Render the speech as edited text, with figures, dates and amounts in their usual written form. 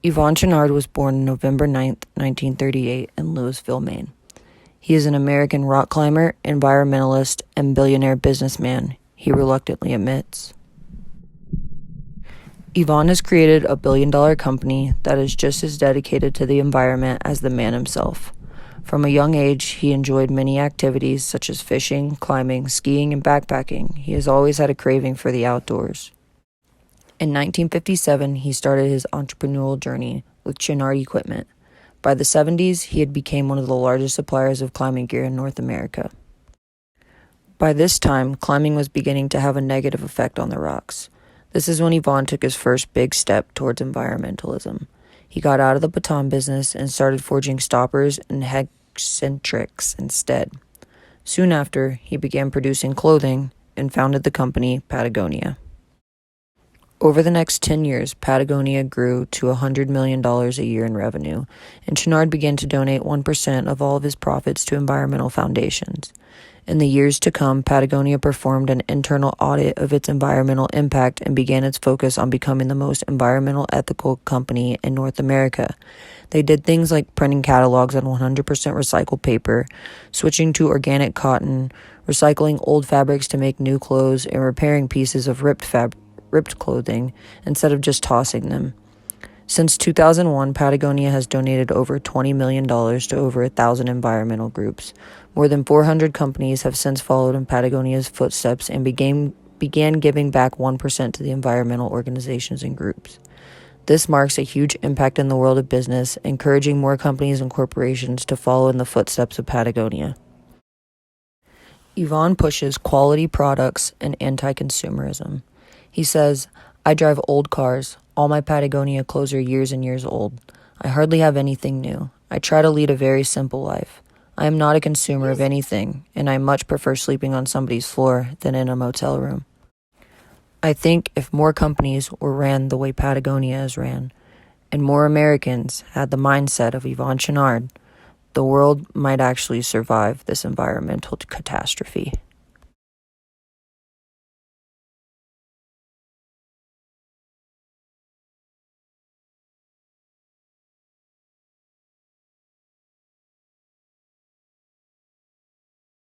Yvon Chouinard was born November 1938 in Louisville, Maine. He is an American rock climber, environmentalist, and billionaire businessman, he reluctantly admits. Yvon has created a billion-dollar company that is just as dedicated to the environment as the man himself. From a young age, he enjoyed many activities such as fishing, climbing, skiing, and backpacking. He has always had a craving for the outdoors. In 1957, he started his entrepreneurial journey with Chouinard Equipment. By the 70s, he had become one of the largest suppliers of climbing gear in North America. By this time, climbing was beginning to have a negative effect on the rocks. This is when Yvon took his first big step towards environmentalism. He got out of the baton business and started forging stoppers and eccentrics instead. Soon after, he began producing clothing and founded the company Patagonia. Over the next 10 years, Patagonia grew to $100 million a year in revenue, and Chouinard began to donate 1% of all of his profits to environmental foundations. In the years to come, Patagonia performed an internal audit of its environmental impact and began its focus on becoming the most environmental ethical company in North America. They did things like printing catalogs on 100% recycled paper, switching to organic cotton, recycling old fabrics to make new clothes, and repairing pieces of ripped clothing instead of just tossing them. Since 2001, Patagonia has donated over $20 million to over 1,000 environmental groups. More than 400 companies have since followed in Patagonia's footsteps and began giving back 1% to the environmental organizations and groups. This marks a huge impact in the world of business, encouraging more companies and corporations to follow in the footsteps of Patagonia. Yvon pushes quality products and anti-consumerism. He says, "I drive old cars. All my Patagonia clothes are years and years old. I hardly have anything new. I try to lead a very simple life. I am not a consumer of anything, and I much prefer sleeping on somebody's floor than in a motel room. I think if more companies were ran the way Patagonia is ran, and more Americans had the mindset of Yvon Chouinard, the world might actually survive this environmental catastrophe."